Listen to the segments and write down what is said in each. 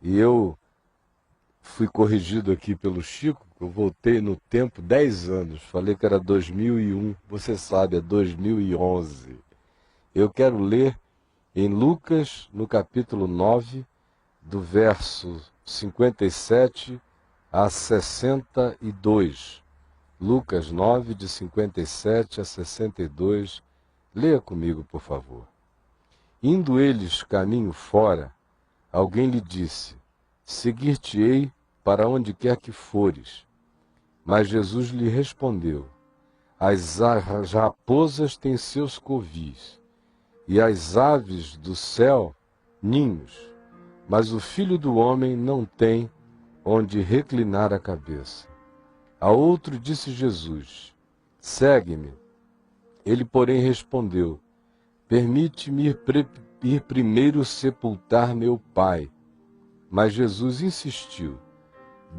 E eu fui corrigido aqui pelo Chico, que eu voltei no tempo 10 anos, falei que era 2001, você sabe, é 2011. Eu quero ler em Lucas, no capítulo 9, do verso 57 a 62. Lucas 9, de 57 a 62. Leia comigo, por favor. Indo eles caminho fora, alguém lhe disse: seguir-te-ei para onde quer que fores. Mas Jesus lhe respondeu: as raposas têm seus covis, e as aves do céu ninhos, mas o Filho do Homem não tem onde reclinar a cabeça. A outro disse Jesus: segue-me. Ele, porém, respondeu: permite-me ir primeiro sepultar meu pai. Mas Jesus insistiu: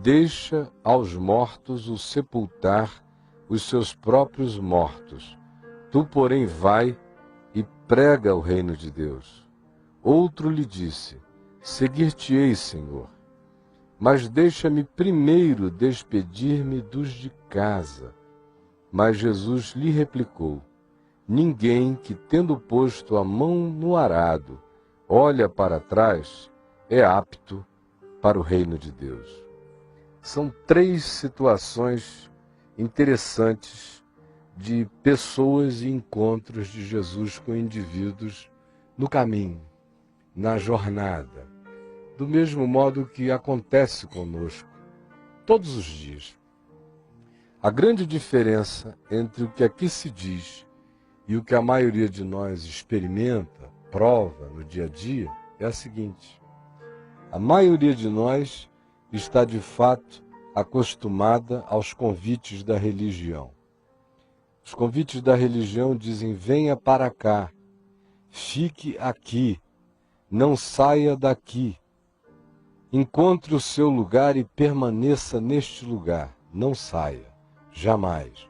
deixa aos mortos o sepultar os seus próprios mortos. Tu, porém, vai e prega o reino de Deus. Outro lhe disse: seguir-te-ei, Senhor, mas deixa-me primeiro despedir-me dos de casa. Mas Jesus lhe replicou: ninguém que, tendo posto a mão no arado, olha para trás, é apto para o reino de Deus. São 3 situações interessantes de pessoas e encontros de Jesus com indivíduos no caminho, na jornada, do mesmo modo que acontece conosco todos os dias. A grande diferença entre o que aqui se diz e o que a maioria de nós experimenta, prova no dia a dia, é a seguinte: a maioria de nós está de fato acostumada aos convites da religião. Os convites da religião dizem: venha para cá, fique aqui, não saia daqui, encontre o seu lugar e permaneça neste lugar, não saia, jamais.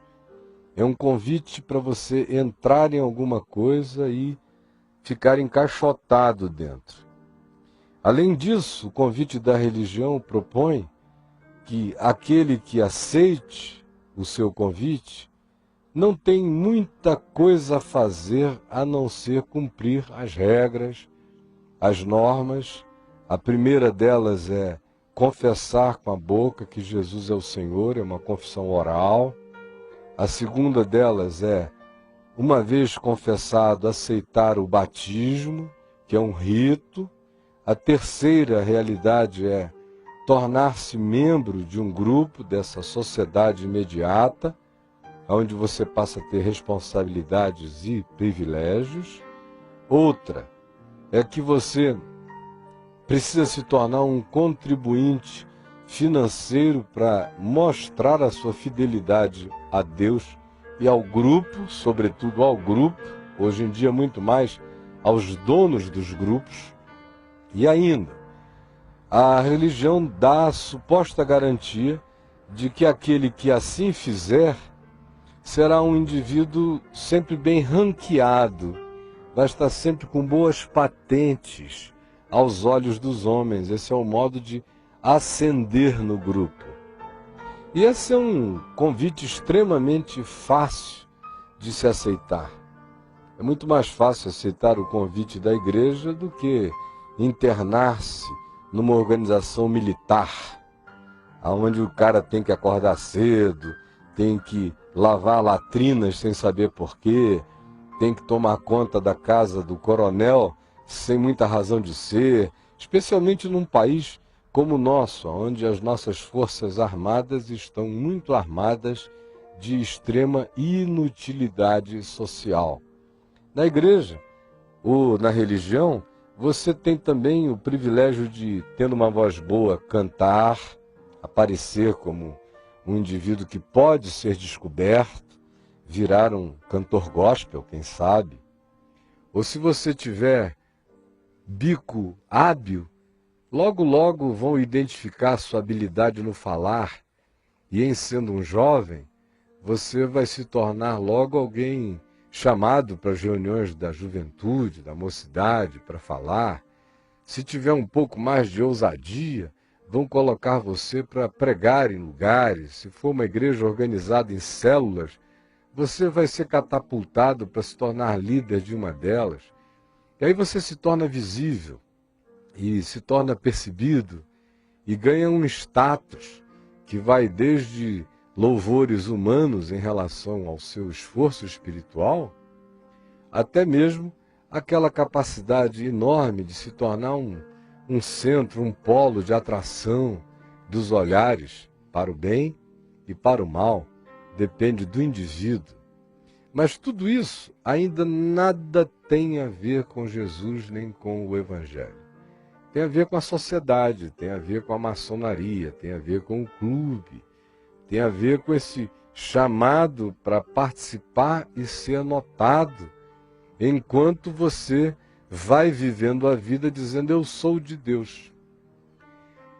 É um convite para você entrar em alguma coisa e ficar encaixotado dentro. Além disso, o convite da religião propõe que aquele que aceite o seu convite não tem muita coisa a fazer a não ser cumprir as regras, as normas. A primeira delas é confessar com a boca que Jesus é o Senhor, é uma confissão oral. A segunda delas é, uma vez confessado, aceitar o batismo, que é um rito. A terceira realidade é tornar-se membro de um grupo, dessa sociedade imediata, onde você passa a ter responsabilidades e privilégios. Outra é que você precisa se tornar um contribuinte financeiro para mostrar a sua fidelidade a Deus e ao grupo, sobretudo ao grupo, hoje em dia muito mais aos donos dos grupos. E ainda, a religião dá a suposta garantia de que aquele que assim fizer será um indivíduo sempre bem ranqueado, vai estar sempre com boas patentes aos olhos dos homens. Esse é o modo de ascender no grupo. E esse é um convite extremamente fácil de se aceitar. É muito mais fácil aceitar o convite da igreja do que internar-se numa organização militar, onde o cara tem que acordar cedo, tem que lavar latrinas sem saber porquê, tem que tomar conta da casa do coronel sem muita razão de ser, especialmente num país como o nosso, onde as nossas forças armadas estão muito armadas de extrema inutilidade social. Na igreja ou na religião, você tem também o privilégio de, tendo uma voz boa, cantar, aparecer como um indivíduo que pode ser descoberto, virar um cantor gospel, quem sabe. Ou se você tiver bico hábil, logo, logo vão identificar sua habilidade no falar, e em sendo um jovem, você vai se tornar logo alguém chamado para as reuniões da juventude, da mocidade, para falar. se tiver um pouco mais de ousadia, vão colocar você para pregar em lugares. Se for uma igreja organizada em células, você vai ser catapultado para se tornar líder de uma delas. E aí você se torna visível e se torna percebido e ganha um status que vai desde louvores humanos em relação ao seu esforço espiritual, até mesmo aquela capacidade enorme de se tornar um centro, um polo de atração dos olhares para o bem e para o mal, depende do indivíduo. Mas tudo isso ainda nada tem a ver com Jesus nem com o Evangelho. Tem a ver com a sociedade, tem a ver com a maçonaria, tem a ver com o clube, tem a ver com esse chamado para participar e ser notado, enquanto você vai vivendo a vida dizendo, eu sou de Deus.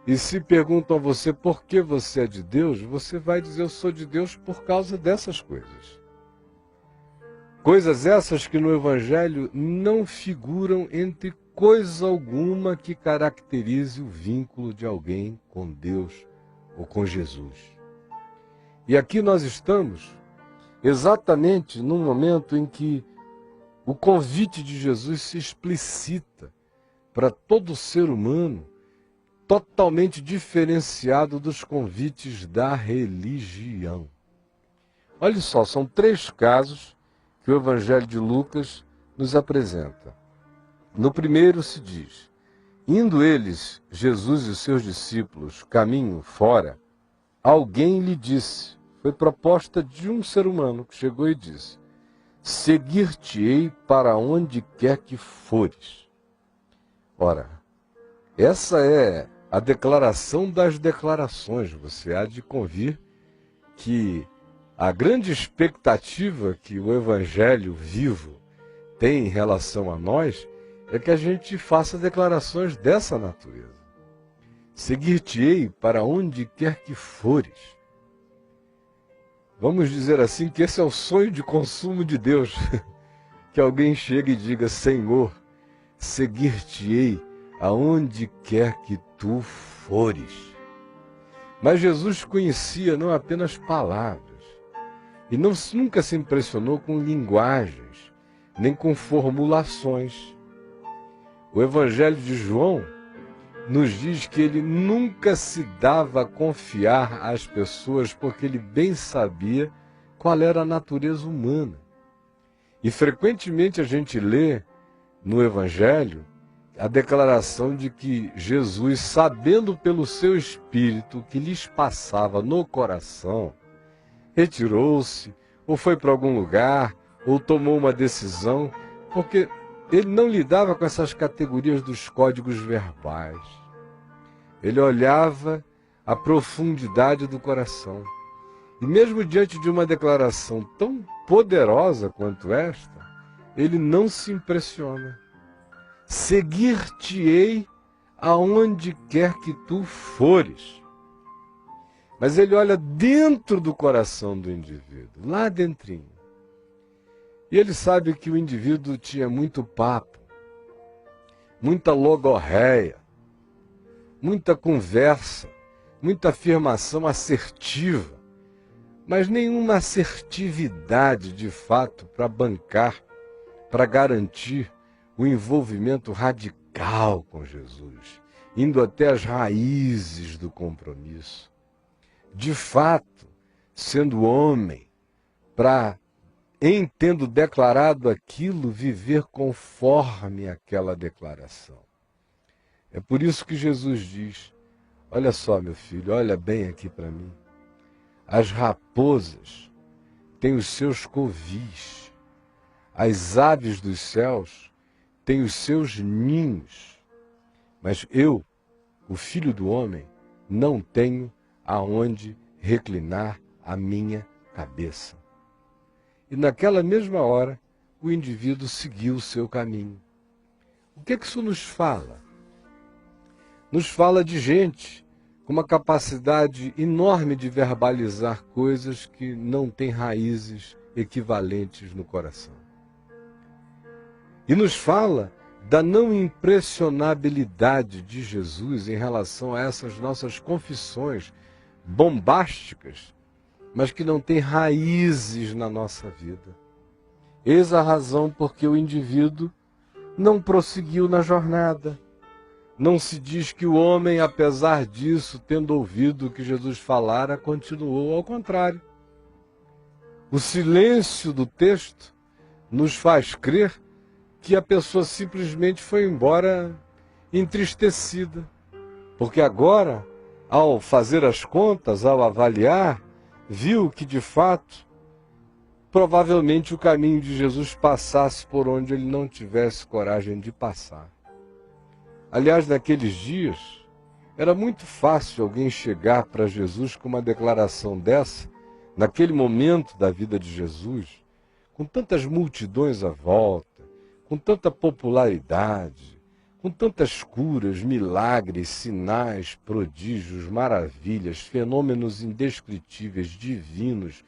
E se perguntam a você por que você é de Deus, você vai dizer, eu sou de Deus por causa dessas coisas. Coisas essas que no Evangelho não figuram entre coisa alguma que caracterize o vínculo de alguém com Deus ou com Jesus. E aqui nós estamos exatamente no momento em que o convite de Jesus se explicita para todo ser humano, totalmente diferenciado dos convites da religião. Olha só, são 3 casos que o Evangelho de Lucas nos apresenta. No primeiro se diz, indo eles, Jesus e os seus discípulos, caminho fora, alguém lhe disse, foi proposta de um ser humano que chegou e disse, seguir-te-ei para onde quer que fores. Ora, essa é a declaração das declarações. Você há de convir que a grande expectativa que o Evangelho vivo tem em relação a nós é que a gente faça declarações dessa natureza. Seguir-te-ei para onde quer que fores. Vamos dizer assim que esse é o sonho de consumo de Deus. Que alguém chegue e diga, Senhor, seguir-te-ei aonde quer que tu fores. Mas Jesus conhecia não apenas palavras, e nunca se impressionou com linguagens, nem com formulações. O Evangelho de João nos diz que ele nunca se dava a confiar às pessoas porque ele bem sabia qual era a natureza humana. E frequentemente a gente lê no Evangelho a declaração de que Jesus, sabendo pelo seu Espírito o que lhes passava no coração, retirou-se, ou foi para algum lugar, ou tomou uma decisão, porque ele não lidava com essas categorias dos códigos verbais. Ele olhava a profundidade do coração. E mesmo diante de uma declaração tão poderosa quanto esta, ele não se impressiona. Seguir-te-ei aonde quer que tu fores. Mas ele olha dentro do coração do indivíduo, lá dentrinho. E ele sabe que o indivíduo tinha muito papo, muita logorreia, muita conversa, muita afirmação assertiva, mas nenhuma assertividade de fato para bancar, para garantir o envolvimento radical com Jesus, indo até as raízes do compromisso. De fato, sendo homem, para, em tendo declarado aquilo, viver conforme aquela declaração. É por isso que Jesus diz, olha só meu filho, olha bem aqui para mim, as raposas têm os seus covis, as aves dos céus têm os seus ninhos, mas eu, o Filho do Homem, não tenho aonde reclinar a minha cabeça. E naquela mesma hora, o indivíduo seguiu o seu caminho. O que isso nos fala? Nos fala de gente com uma capacidade enorme de verbalizar coisas que não têm raízes equivalentes no coração. E nos fala da não impressionabilidade de Jesus em relação a essas nossas confissões bombásticas, mas que não têm raízes na nossa vida. Eis a razão porque o indivíduo não prosseguiu na jornada. Não se diz que o homem, apesar disso, tendo ouvido o que Jesus falara, continuou, ao contrário. O silêncio do texto nos faz crer que a pessoa simplesmente foi embora entristecida, porque agora, ao fazer as contas, ao avaliar, viu que de fato, provavelmente o caminho de Jesus passasse por onde ele não tivesse coragem de passar. Aliás, naqueles dias, era muito fácil alguém chegar para Jesus com uma declaração dessa, naquele momento da vida de Jesus, com tantas multidões à volta, com tanta popularidade, com tantas curas, milagres, sinais, prodígios, maravilhas, fenômenos indescritíveis, divinos,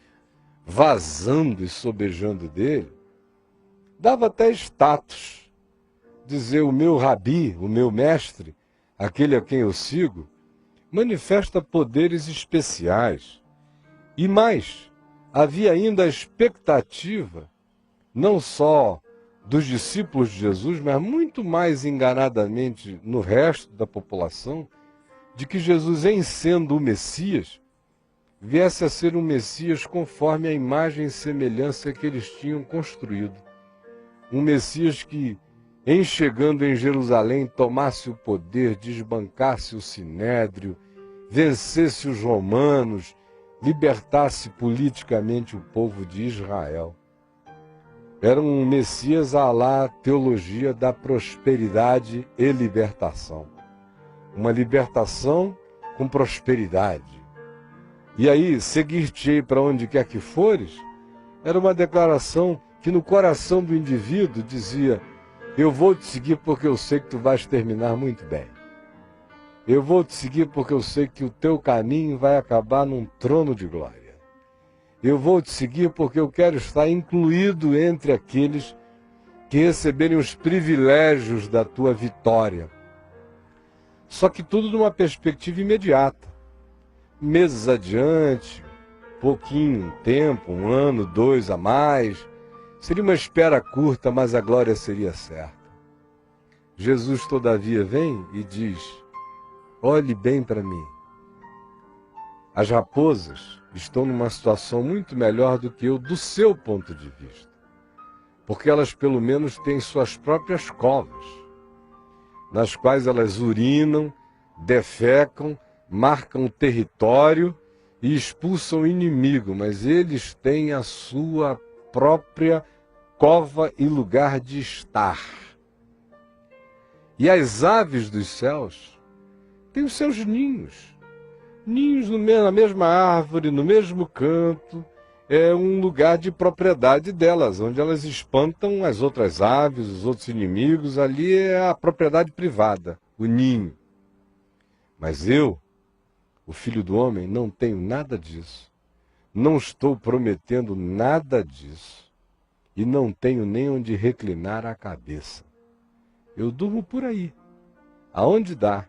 vazando e sobejando dele, dava até status. Dizer o meu rabi, o meu mestre, aquele a quem eu sigo, manifesta poderes especiais. E mais, havia ainda a expectativa, não só dos discípulos de Jesus, mas muito mais enganadamente no resto da população, de que Jesus, em sendo o Messias, viesse a ser um Messias conforme a imagem e semelhança que eles tinham construído. Um Messias que, em chegando em Jerusalém, tomasse o poder, desbancasse o sinédrio, vencesse os romanos, libertasse politicamente o povo de Israel. Era um Messias à la teologia da prosperidade e libertação. Uma libertação com prosperidade. E aí, seguir-te-ei para onde quer que fores, era uma declaração que no coração do indivíduo dizia: eu vou te seguir porque eu sei que tu vais terminar muito bem. Eu vou te seguir porque eu sei que o teu caminho vai acabar num trono de glória. Eu vou te seguir porque eu quero estar incluído entre aqueles que receberem os privilégios da tua vitória. Só que tudo numa perspectiva imediata. Meses adiante, pouquinho tempo, 1 ano, 2 a mais. Seria uma espera curta, mas a glória seria certa. Jesus, todavia, vem e diz: olhe bem para mim. As raposas estão numa situação muito melhor do que eu, do seu ponto de vista. Porque elas, pelo menos, têm suas próprias covas, nas quais elas urinam, defecam, marcam território e expulsam o inimigo, mas eles têm a sua própria cova e lugar de estar. E as aves dos céus têm os seus ninhos. Ninhos na mesma árvore, no mesmo canto, é um lugar de propriedade delas, onde elas espantam as outras aves, os outros inimigos, ali é a propriedade privada, o ninho. Mas eu, o Filho do Homem, não tenho nada disso. Não estou prometendo nada disso. E não tenho nem onde reclinar a cabeça. Eu durmo por aí, aonde dá.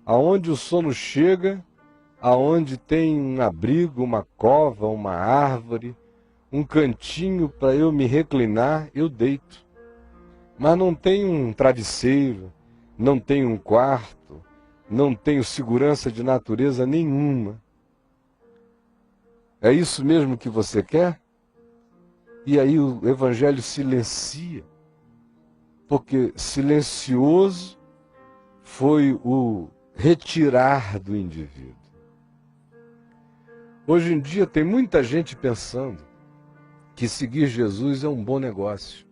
Aonde o sono chega, aonde tem um abrigo, uma cova, uma árvore, um cantinho para eu me reclinar, eu deito. Mas não tenho um travesseiro, não tenho um quarto, não tenho segurança de natureza nenhuma. É isso mesmo que você quer? E aí o Evangelho silencia, porque silencioso foi o retirar do indivíduo. Hoje em dia tem muita gente pensando que seguir Jesus é um bom negócio.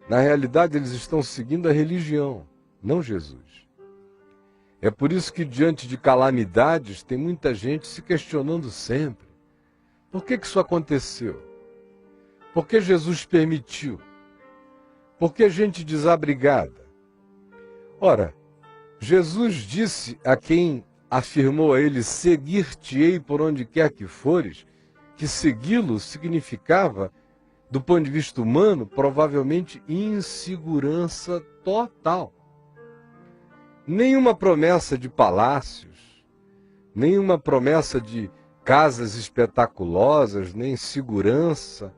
Na realidade, eles estão seguindo a religião, não Jesus. É por isso que, diante de calamidades, tem muita gente se questionando sempre: por que isso aconteceu? Por que Jesus permitiu? Por que gente desabrigada? Ora, Jesus disse a quem afirmou a ele: seguir-te-ei por onde quer que fores, que segui-lo significava Do ponto de vista humano, provavelmente insegurança total. Nenhuma promessa de palácios, nenhuma promessa de casas espetaculosas, nem segurança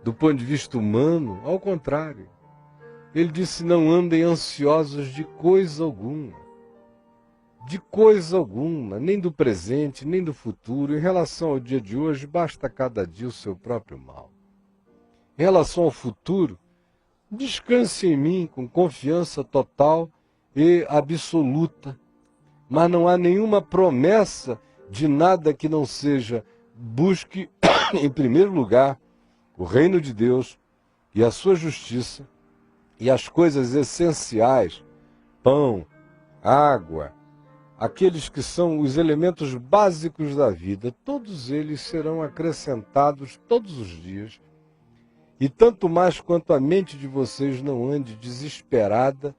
do ponto de vista humano, ao contrário. Ele disse: não andem ansiosos de coisa alguma, nem do presente, nem do futuro. Em relação ao dia de hoje, basta cada dia o seu próprio mal. Em relação ao futuro, descanse em mim com confiança total e absoluta. Mas não há nenhuma promessa de nada que não seja: busque, em primeiro lugar, o reino de Deus e a sua justiça, e as coisas essenciais, pão, água, aqueles que são os elementos básicos da vida, todos eles serão acrescentados todos os dias. E tanto mais quanto a mente de vocês não ande desesperada,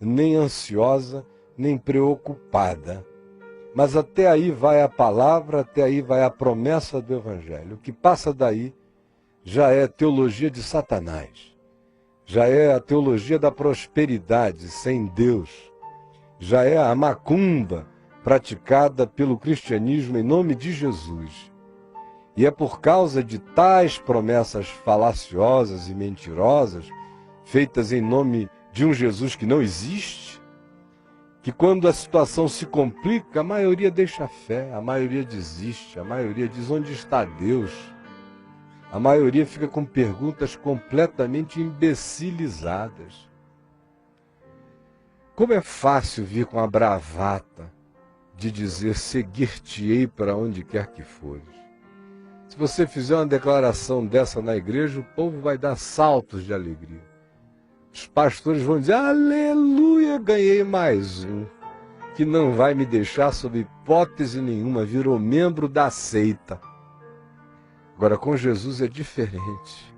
nem ansiosa, nem preocupada. Mas até aí vai a palavra, até aí vai a promessa do Evangelho. O que passa daí já é teologia de Satanás. Já é a teologia da prosperidade sem Deus. Já é a macumba praticada pelo cristianismo em nome de Jesus. E é por causa de tais promessas falaciosas e mentirosas, feitas em nome de um Jesus que não existe, que quando a situação se complica, a maioria deixa a fé, a maioria desiste, a maioria diz: onde está Deus? A maioria fica com perguntas completamente imbecilizadas. Como é fácil vir com a bravata de dizer: seguir-te-ei para onde quer que fores. Se você fizer uma declaração dessa na igreja, o povo vai dar saltos de alegria. Os pastores vão dizer: aleluia, ganhei mais um, que não vai me deixar sob hipótese nenhuma, virou membro da seita. Agora, com Jesus é diferente.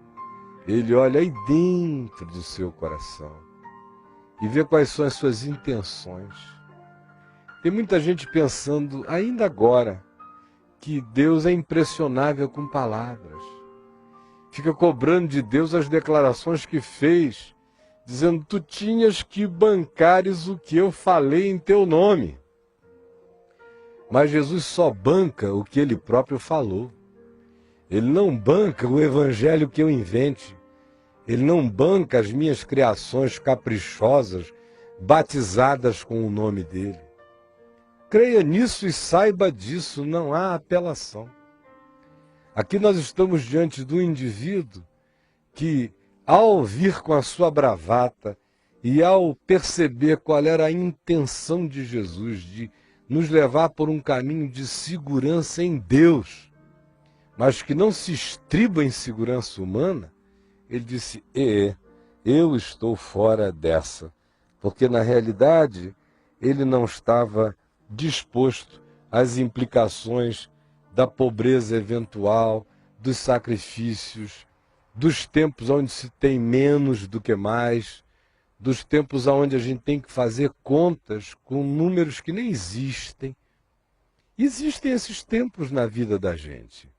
Ele olha aí dentro do seu coração e vê quais são as suas intenções. Tem muita gente pensando, ainda agora, que Deus é impressionável com palavras. Fica cobrando de Deus as declarações que fez, dizendo: tu tinhas que bancares o que eu falei em teu nome. Mas Jesus só banca o que ele próprio falou. Ele não banca o evangelho que eu invente. Ele não banca as minhas criações caprichosas, batizadas com o nome dele. Creia nisso e saiba disso, não há apelação. Aqui nós estamos diante de um indivíduo que, ao vir com a sua bravata e ao perceber qual era a intenção de Jesus de nos levar por um caminho de segurança em Deus, mas que não se estriba em segurança humana, ele disse: eu estou fora dessa. Porque na realidade ele não estava disposto às implicações da pobreza eventual, dos sacrifícios, dos tempos onde se tem menos do que mais, dos tempos onde a gente tem que fazer contas com números que nem existem. Existem esses tempos na vida da gente.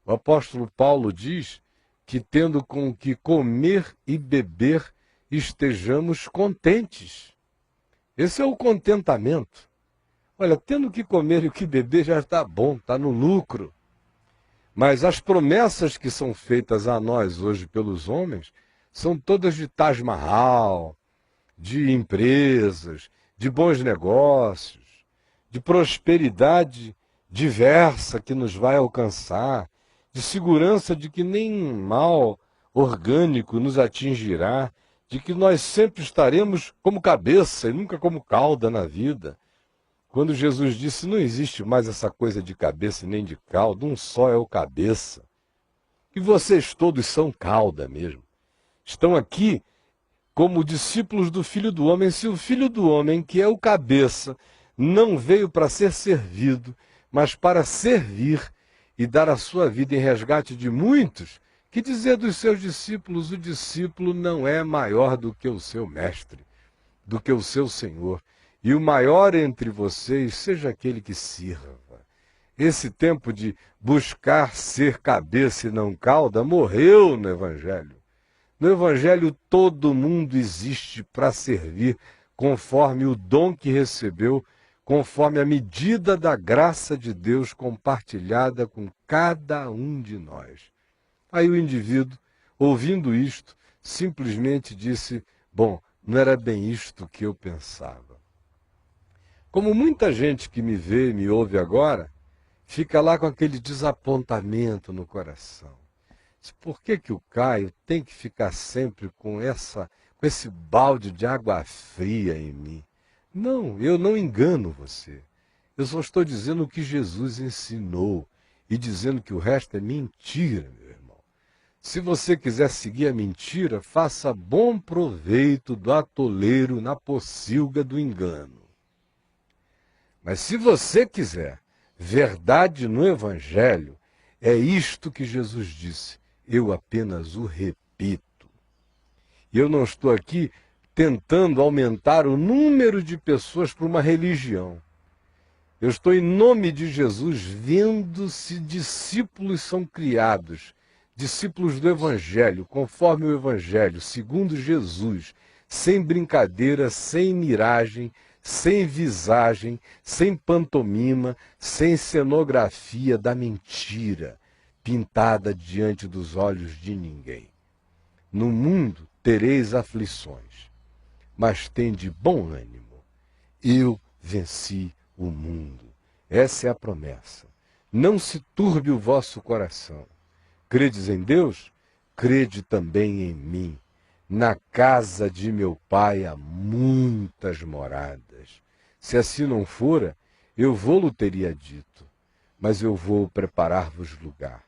O apóstolo Paulo diz que, tendo com que comer e beber, estejamos contentes. Esse é o contentamento. Olha, tendo que comer e o que beber já está bom, está no lucro. Mas as promessas que são feitas a nós hoje pelos homens são todas de Taj Mahal, de empresas, de bons negócios, de prosperidade diversa que nos vai alcançar, de segurança de que nem mal orgânico nos atingirá, de que nós sempre estaremos como cabeça e nunca como cauda na vida. Quando Jesus disse: não existe mais essa coisa de cabeça nem de cauda, um só é o cabeça. E vocês todos são cauda mesmo. Estão aqui como discípulos do Filho do Homem. Se o Filho do Homem, que é o cabeça, não veio para ser servido, mas para servir e dar a sua vida em resgate de muitos, que dizer dos seus discípulos: o discípulo não é maior do que o seu mestre, do que o seu Senhor. E o maior entre vocês seja aquele que sirva. Esse tempo de buscar ser cabeça e não cauda morreu no Evangelho. No Evangelho todo mundo existe para servir conforme o dom que recebeu, conforme a medida da graça de Deus compartilhada com cada um de nós. Aí o indivíduo, ouvindo isto, simplesmente disse, bom, não era bem isto que eu pensava. Como muita gente que me vê e me ouve agora, fica lá com aquele desapontamento no coração. Por que o Caio tem que ficar sempre com esse balde de água fria em mim? Não, eu não engano você. Eu só estou dizendo o que Jesus ensinou e dizendo que o resto é mentira, meu irmão. Se você quiser seguir a mentira, faça bom proveito do atoleiro na pocilga do engano. Mas se você quiser verdade no Evangelho, é isto que Jesus disse. Eu apenas o repito. E eu não estou aqui tentando aumentar o número de pessoas para uma religião. Eu estou, em nome de Jesus, vendo se discípulos são criados, discípulos do Evangelho, conforme o Evangelho, segundo Jesus, sem brincadeira, sem miragem, sem visagem, sem pantomima, sem cenografia da mentira, pintada diante dos olhos de ninguém. No mundo tereis aflições, mas tende bom ânimo. Eu venci o mundo. Essa é a promessa. Não se turbe o vosso coração. Credes em Deus? Crede também em mim. Na casa de meu pai há muitas moradas. Se assim não fora, eu vou-lo teria dito. Mas eu vou preparar-vos lugar.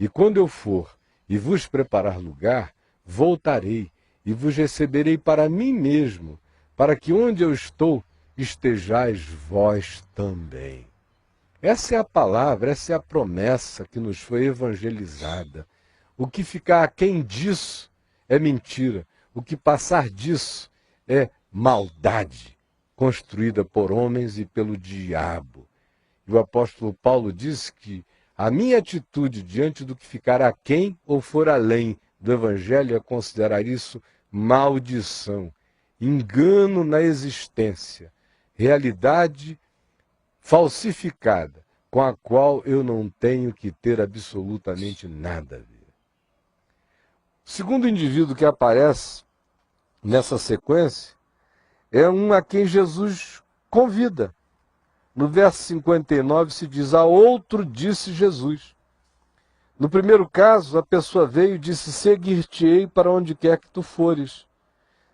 E quando eu for e vos preparar lugar, voltarei e vos receberei para mim mesmo, para que onde eu estou, estejais vós também. Essa é a palavra, essa é a promessa que nos foi evangelizada. O que ficar aquém disso é mentira. O que passar disso é maldade, construída por homens e pelo diabo. E o apóstolo Paulo diz que a minha atitude diante do que ficar aquém ou for além do Evangelho é considerar isso maldição, engano na existência, realidade falsificada, com a qual eu não tenho que ter absolutamente nada a ver. O segundo indivíduo que aparece nessa sequência é um a quem Jesus convida. No verso 59 se diz, a outro disse Jesus. No primeiro caso, a pessoa veio e disse, seguir-te-ei para onde quer que tu fores.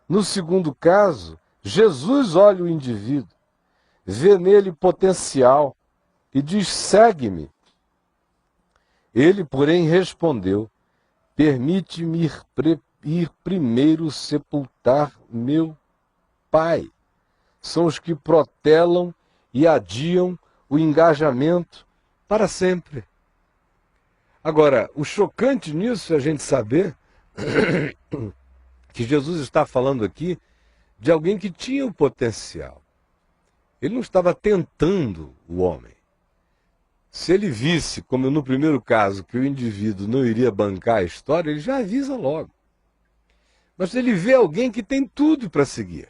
No segundo caso, Jesus olha o indivíduo, vê nele potencial e diz, segue-me. Ele, porém, respondeu, permite-me ir primeiro sepultar meu pai. São os que protelam e adiam o engajamento para sempre. Agora, o chocante nisso é a gente saber que Jesus está falando aqui de alguém que tinha o potencial. Ele não estava tentando o homem. Se ele visse, como no primeiro caso, que o indivíduo não iria bancar a história, ele já avisa logo. Mas se ele vê alguém que tem tudo para seguir,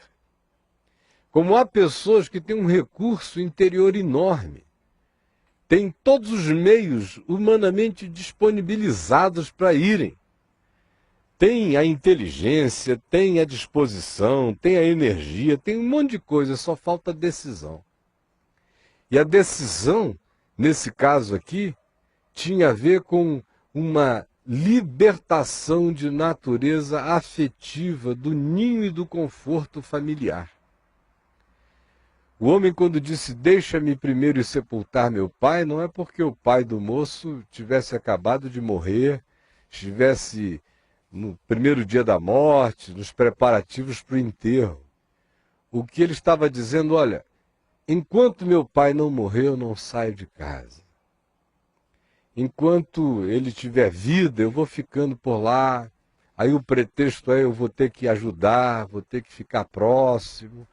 como há pessoas que têm um recurso interior enorme, têm todos os meios humanamente disponibilizados para irem, tem a inteligência, tem a disposição, tem a energia, tem um monte de coisa, só falta decisão. E a decisão, nesse caso aqui, tinha a ver com uma libertação de natureza afetiva do ninho e do conforto familiar. O homem, quando disse, deixa-me primeiro ir sepultar meu pai, não é porque o pai do moço tivesse acabado de morrer, estivesse no primeiro dia da morte, nos preparativos para o enterro. O que ele estava dizendo, olha, enquanto meu pai não morrer, eu não saio de casa. Enquanto ele tiver vida, eu vou ficando por lá. Aí o pretexto é, eu vou ter que ajudar, vou ter que ficar próximo.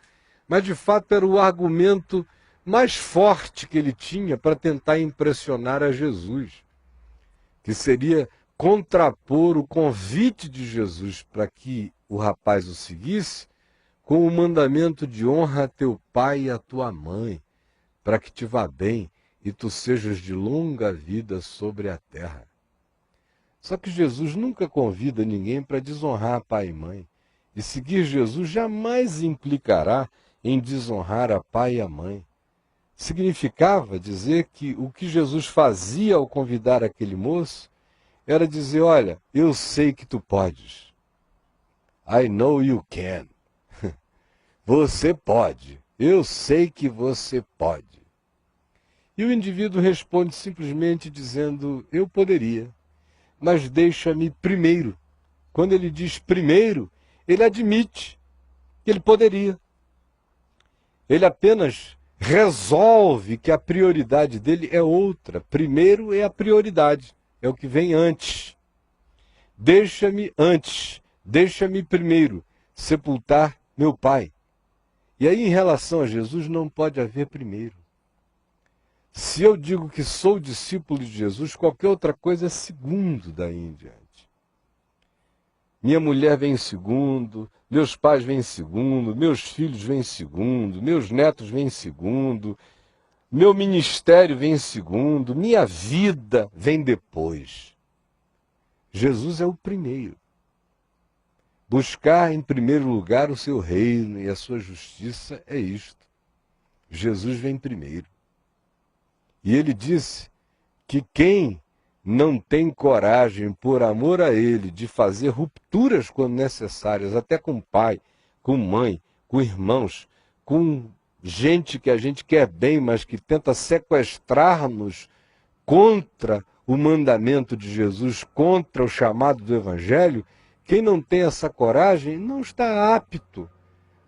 Mas, de fato, era o argumento mais forte que ele tinha para tentar impressionar a Jesus, que seria contrapor o convite de Jesus para que o rapaz o seguisse com o mandamento de honra a teu pai e a tua mãe, para que te vá bem e tu sejas de longa vida sobre a terra. Só que Jesus nunca convida ninguém para desonrar pai e mãe. E seguir Jesus jamais implicará em desonrar a pai e a mãe. Significava dizer que o que Jesus fazia ao convidar aquele moço era dizer, olha, eu sei que tu podes. I know you can. Você pode. Eu sei que você pode. E o indivíduo responde simplesmente dizendo, eu poderia, mas deixa-me primeiro. Quando ele diz primeiro, ele admite que ele poderia. Ele apenas resolve que a prioridade dele é outra. Primeiro é a prioridade, é o que vem antes. Deixa-me antes, deixa-me primeiro sepultar meu pai. E aí, em relação a Jesus, não pode haver primeiro. Se eu digo que sou discípulo de Jesus, qualquer outra coisa é segundo daí em diante. Minha mulher vem em segundo, meus pais vêm em segundo, meus filhos vêm em segundo, meus netos vêm em segundo, meu ministério vem em segundo, minha vida vem depois. Jesus é o primeiro. Buscar em primeiro lugar o seu reino e a sua justiça é isto. Jesus vem primeiro. E ele disse que quem não tem coragem, por amor a ele, de fazer rupturas quando necessárias, até com pai, com mãe, com irmãos, com gente que a gente quer bem, mas que tenta sequestrar-nos contra o mandamento de Jesus, contra o chamado do Evangelho, quem não tem essa coragem não está apto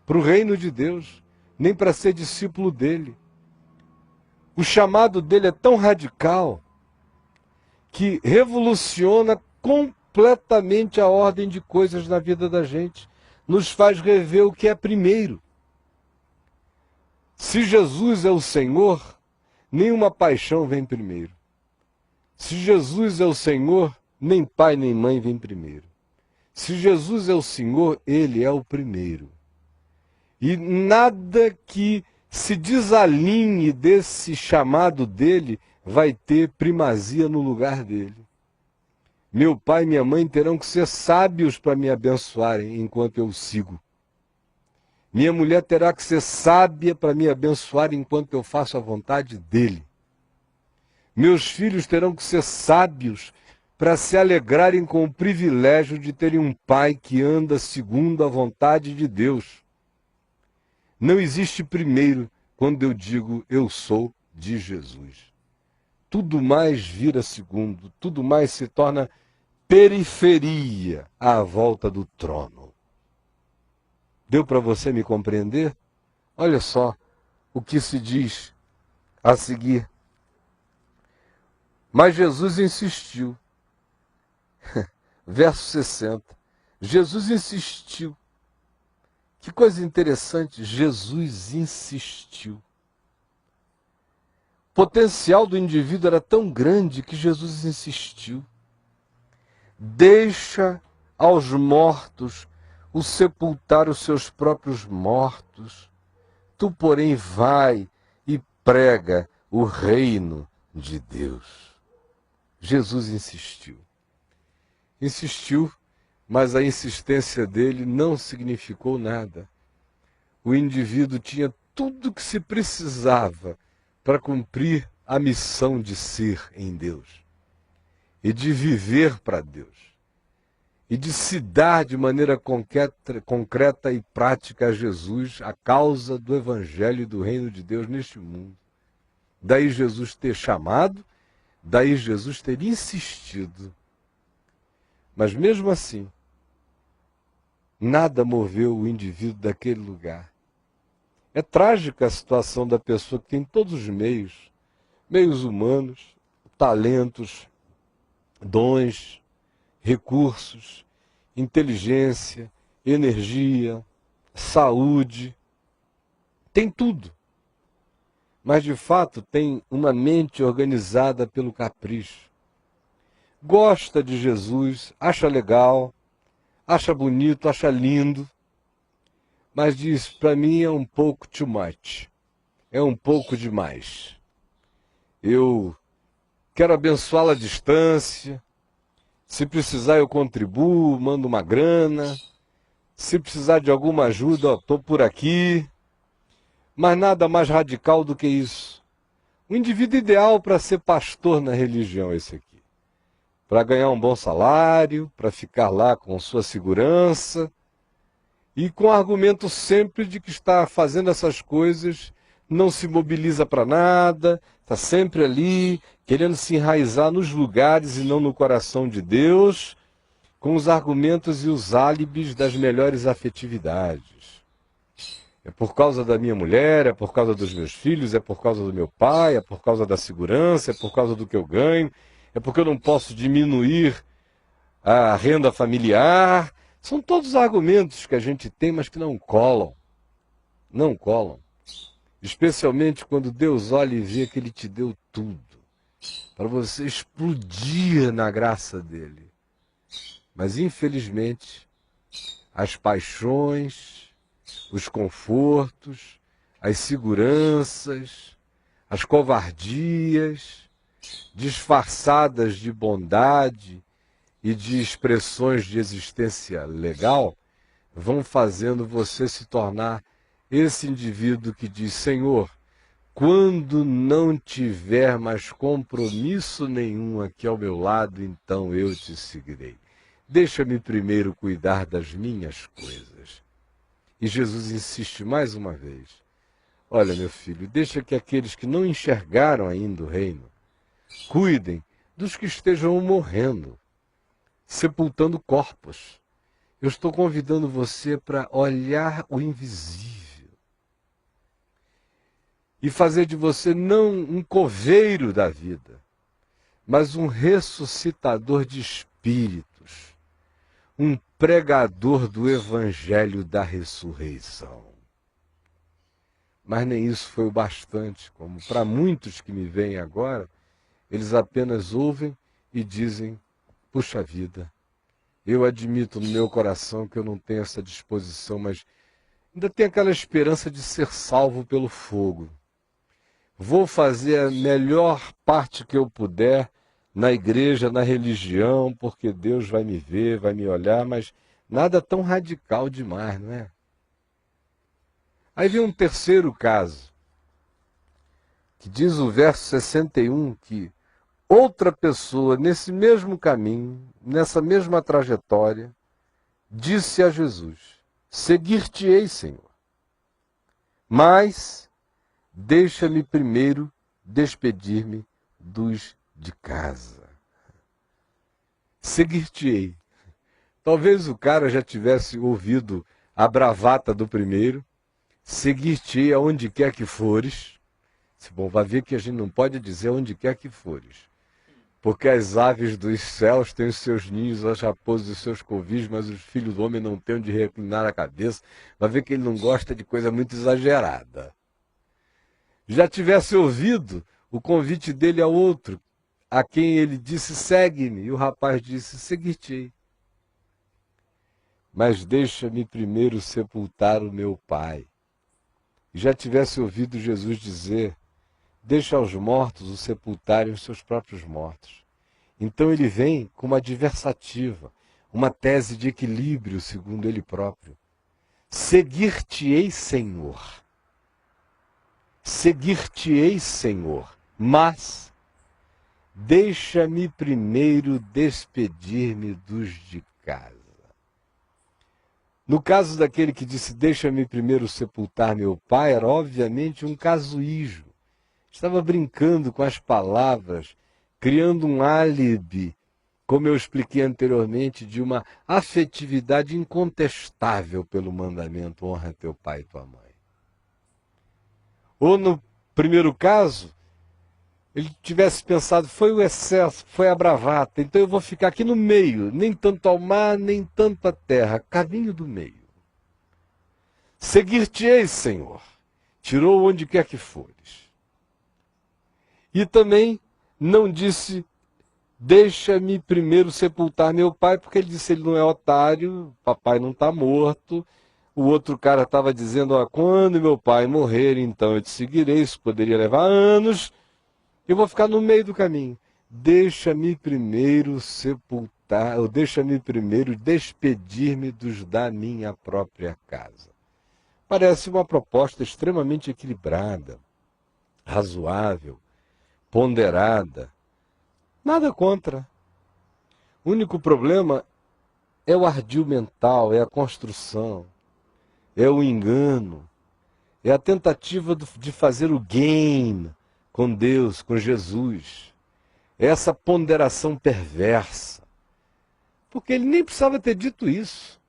para o reino de Deus, nem para ser discípulo dele. O chamado dele é tão radical que revoluciona completamente a ordem de coisas na vida da gente, nos faz rever o que é primeiro. Se Jesus é o Senhor, nenhuma paixão vem primeiro. Se Jesus é o Senhor, nem pai nem mãe vem primeiro. Se Jesus é o Senhor, ele é o primeiro. E nada que se desalinhe desse chamado dele vai ter primazia no lugar dele. Meu pai e minha mãe terão que ser sábios para me abençoarem enquanto eu sigo. Minha mulher terá que ser sábia para me abençoar enquanto eu faço a vontade dele. Meus filhos terão que ser sábios para se alegrarem com o privilégio de terem um pai que anda segundo a vontade de Deus. Não existe primeiro quando eu digo eu sou de Jesus. Tudo mais vira segundo, tudo mais se torna periferia à volta do trono. Deu para você me compreender? Olha só o que se diz a seguir. Mas Jesus insistiu. Verso 60. Jesus insistiu. Que coisa interessante, Jesus insistiu. O potencial do indivíduo era tão grande que Jesus insistiu. Deixa aos mortos o sepultar os seus próprios mortos. Tu, porém, vai e prega o reino de Deus. Jesus insistiu. Insistiu, mas a insistência dele não significou nada. O indivíduo tinha tudo o que se precisava para cumprir a missão de ser em Deus e de viver para Deus e de se dar de maneira concreta e prática a Jesus, a causa do Evangelho e do reino de Deus neste mundo. Daí Jesus ter chamado, daí Jesus ter insistido. Mas mesmo assim, nada moveu o indivíduo daquele lugar. É trágica a situação da pessoa que tem todos os meios humanos, talentos, dons, recursos, inteligência, energia, saúde, tem tudo. mas de fato tem uma mente organizada pelo capricho. Gosta de Jesus, acha legal, acha bonito, acha lindo, mas diz, para mim é um pouco too much, é um pouco demais. Eu quero abençoá-la à distância, se precisar eu contribuo, mando uma grana, se precisar de alguma ajuda, estou por aqui, mas nada mais radical do que isso. O indivíduo ideal para ser pastor na religião é esse aqui. Para ganhar um bom salário, para ficar lá com sua segurança, e com o argumento sempre de que está fazendo essas coisas, não se mobiliza para nada, está sempre ali, querendo se enraizar nos lugares e não no coração de Deus, com os argumentos e os álibis das melhores afetividades. É por causa da minha mulher, é por causa dos meus filhos, é por causa do meu pai, é por causa da segurança, é por causa do que eu ganho, é porque eu não posso diminuir a renda familiar. São todos argumentos que a gente tem, mas que não colam. Não colam. Especialmente quando Deus olha e vê que Ele te deu tudo, para você explodir na graça dEle. Mas, infelizmente, as paixões, os confortos, as seguranças, as covardias, disfarçadas de bondade e de expressões de existência legal, vão fazendo você se tornar esse indivíduo que diz, Senhor, quando não tiver mais compromisso nenhum aqui ao meu lado, então eu te seguirei. Deixa-me primeiro cuidar das minhas coisas. E Jesus insiste mais uma vez. Olha, meu filho, deixa que aqueles que não enxergaram ainda o reino cuidem dos que estejam morrendo, sepultando corpos. Eu estou convidando você para olhar o invisível e fazer de você não um coveiro da vida, mas um ressuscitador de espíritos, um pregador do evangelho da ressurreição. Mas nem isso foi o bastante, como para muitos que me veem agora, eles apenas ouvem e dizem, puxa vida, eu admito no meu coração que eu não tenho essa disposição, mas ainda tenho aquela esperança de ser salvo pelo fogo. Vou fazer a melhor parte que eu puder na igreja, na religião, porque Deus vai me ver, vai me olhar, mas nada tão radical demais, não é? Aí vem um terceiro caso, que diz o verso 61, que outra pessoa nesse mesmo caminho, nessa mesma trajetória, disse a Jesus, seguir-te-ei, Senhor, mas deixa-me primeiro despedir-me dos de casa. Seguir-te-ei. Talvez o cara já tivesse ouvido a bravata do primeiro, seguir-te-ei aonde quer que fores. Bom, vai ver que a gente não pode dizer onde quer que fores, porque as aves dos céus têm os seus ninhos, as raposas os seus covis, mas os filhos do homem não têm onde reclinar a cabeça. Vai ver que ele não gosta de coisa muito exagerada. Já tivesse ouvido o convite dele a outro, a quem ele disse, segue-me, e o rapaz disse, seguir-te-ei. Mas deixa-me primeiro sepultar o meu pai. E já tivesse ouvido Jesus dizer, deixa aos mortos o sepultarem os seus próprios mortos. Então ele vem com uma adversativa, uma tese de equilíbrio, segundo ele próprio. Seguir-te-ei, Senhor. Seguir-te-ei, Senhor, mas deixa-me primeiro despedir-me dos de casa. No caso daquele que disse, deixa-me primeiro sepultar meu pai, era obviamente um casuísmo. Estava brincando com as palavras, criando um álibi, como eu expliquei anteriormente, de uma afetividade incontestável pelo mandamento, honra teu pai e tua mãe. Ou no primeiro caso, ele tivesse pensado, foi o excesso, foi a bravata, então eu vou ficar aqui no meio, nem tanto ao mar, nem tanto à terra, caminho do meio. Seguir-te-ei, Senhor, tirou onde quer que fores. E também não disse, deixa-me primeiro sepultar meu pai, porque ele disse, ele não é otário, papai não está morto. O outro cara estava dizendo, quando meu pai morrer, então eu te seguirei, isso poderia levar anos, eu vou ficar no meio do caminho. Deixa-me primeiro sepultar, ou deixa-me primeiro despedir-me dos da minha própria casa. Parece uma proposta extremamente equilibrada, razoável, ponderada. Nada contra. O único problema é o ardil mental, é a construção, é o engano, é a tentativa de fazer o game com Deus, com Jesus. É essa ponderação perversa. Porque ele nem precisava ter dito isso.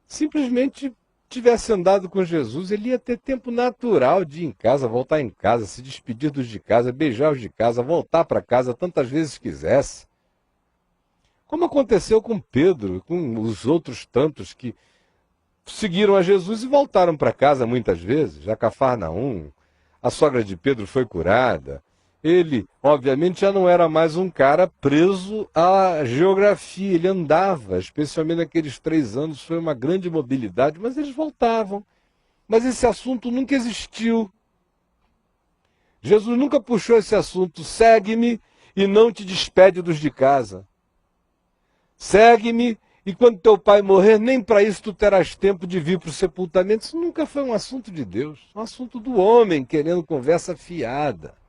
Simplesmente tivesse andado com Jesus, ele ia ter tempo natural de ir em casa, voltar em casa, se despedir dos de casa, beijar os de casa, voltar para casa tantas vezes quisesse. Como aconteceu com Pedro, com os outros tantos que seguiram a Jesus e voltaram para casa muitas vezes. A Cafarnaum, a sogra de Pedro foi curada. Ele, obviamente, já não era mais um cara preso à geografia. Ele andava, especialmente naqueles 3 anos, foi uma grande mobilidade, mas eles voltavam. Mas esse assunto nunca existiu. Jesus nunca puxou esse assunto. Segue-me e não te despede dos de casa. Segue-me e quando teu pai morrer, nem para isso tu terás tempo de vir para o sepultamento. Isso nunca foi um assunto de Deus. Um assunto do homem querendo conversa fiada.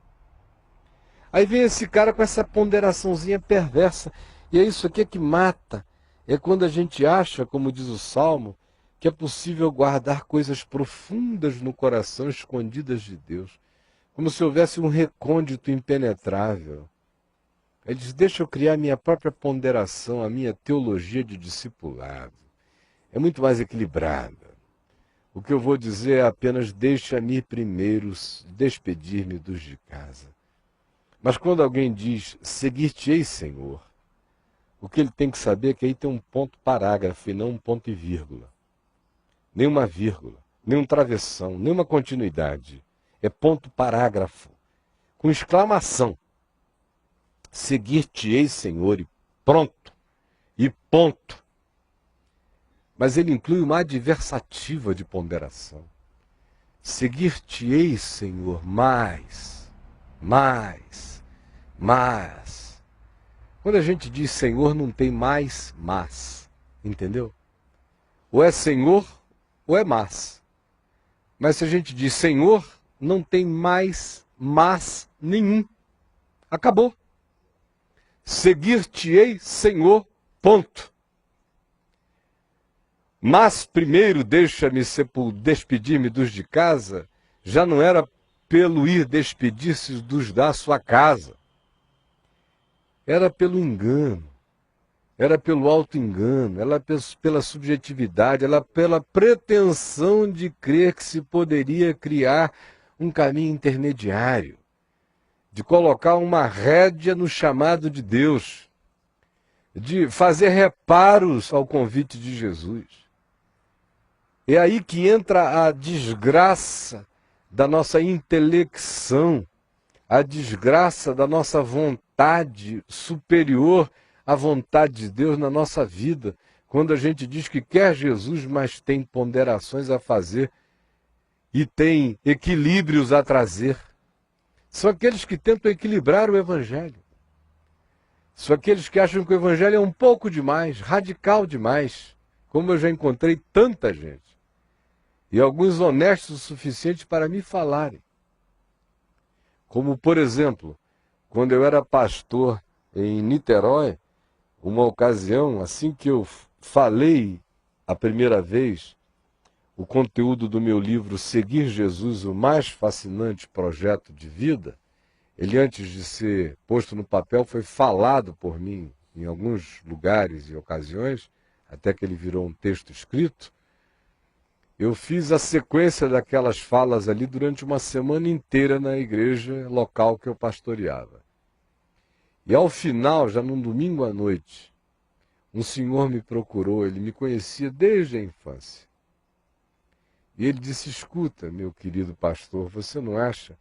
Aí vem esse cara com essa ponderaçãozinha perversa. E é isso aqui que mata. É quando a gente acha, como diz o Salmo, que é possível guardar coisas profundas no coração, escondidas de Deus. Como se houvesse um recôndito impenetrável. Ele diz, deixa eu criar minha própria ponderação, a minha teologia de discipulado. É muito mais equilibrada. O que eu vou dizer é apenas, deixa-me primeiro despedir-me dos de casa. Mas quando alguém diz, seguir-te-ei, Senhor, o que ele tem que saber é que aí tem um ponto parágrafo e não um ponto e vírgula. Nem uma vírgula, nem um travessão, nem uma continuidade. É ponto parágrafo, com exclamação. Seguir-te-ei, Senhor, e pronto, e ponto. Mas ele inclui uma adversativa de ponderação. Seguir-te-ei, Senhor, mais. Quando a gente diz Senhor, não tem mais, mas. Entendeu? Ou é Senhor, ou é mas. Mas se a gente diz Senhor, não tem mais, mas nenhum. Acabou. Seguir-te-ei, Senhor, ponto. Mas primeiro deixa-me despedir-me dos de casa, já não era pelo ir despedir-se dos da sua casa. Era pelo engano, era pelo auto-engano, era pela subjetividade, era pela pretensão de crer que se poderia criar um caminho intermediário, de colocar uma rédea no chamado de Deus, de fazer reparos ao convite de Jesus. É aí que entra a desgraça da nossa intelecção, a desgraça da nossa vontade superior à vontade de Deus na nossa vida, quando a gente diz que quer Jesus, mas tem ponderações a fazer e tem equilíbrios a trazer. São aqueles que tentam equilibrar o Evangelho. São aqueles que acham que o Evangelho é um pouco demais, radical demais, como eu já encontrei tanta gente. E alguns honestos o suficiente para me falarem. Como, por exemplo, quando eu era pastor em Niterói, uma ocasião, assim que eu falei a primeira vez o conteúdo do meu livro Seguir Jesus, o mais fascinante projeto de vida, ele antes de ser posto no papel foi falado por mim em alguns lugares e ocasiões, até que ele virou um texto escrito. Eu fiz a sequência daquelas falas ali durante uma semana inteira na igreja local que eu pastoreava. E ao final, já num domingo à noite, um senhor me procurou, ele me conhecia desde a infância. E ele disse, escuta, meu querido pastor, você não acha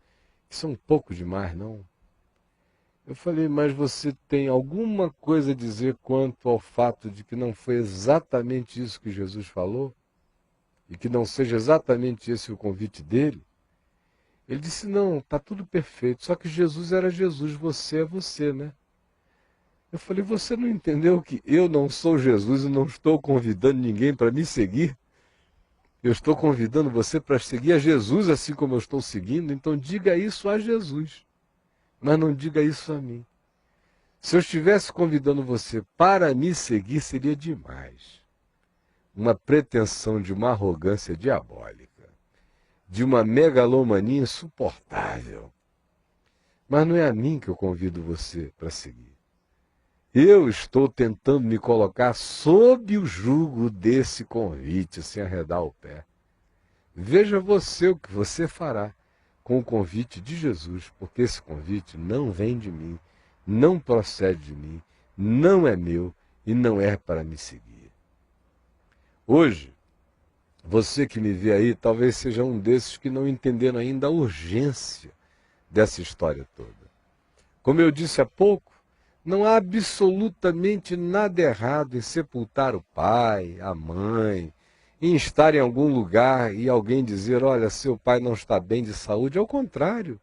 Isso é um pouco demais, não? Eu falei, mas você tem alguma coisa a dizer quanto ao fato de que não foi exatamente isso que Jesus falou? E que não seja exatamente esse o convite dele? Ele disse, não, está tudo perfeito, só que Jesus era Jesus, você é você, né? Eu falei, você não entendeu que eu não sou Jesus e não estou convidando ninguém para me seguir? Eu estou convidando você para seguir a Jesus assim como eu estou seguindo, então diga isso a Jesus, mas não diga isso a mim. Se eu estivesse convidando você para me seguir, seria demais. Uma pretensão de uma arrogância diabólica, de uma megalomania insuportável. Mas não é a mim que eu convido você para seguir. Eu estou tentando me colocar sob o jugo desse convite, sem arredar o pé. Veja você o que você fará com o convite de Jesus, porque esse convite não vem de mim, não procede de mim, não é meu e não é para me seguir. Hoje, você que me vê aí, talvez seja um desses que não entenderam ainda a urgência dessa história toda. Como eu disse há pouco, não há absolutamente nada errado em sepultar o pai, a mãe, em estar em algum lugar e alguém dizer, olha, seu pai não está bem de saúde. Ao contrário,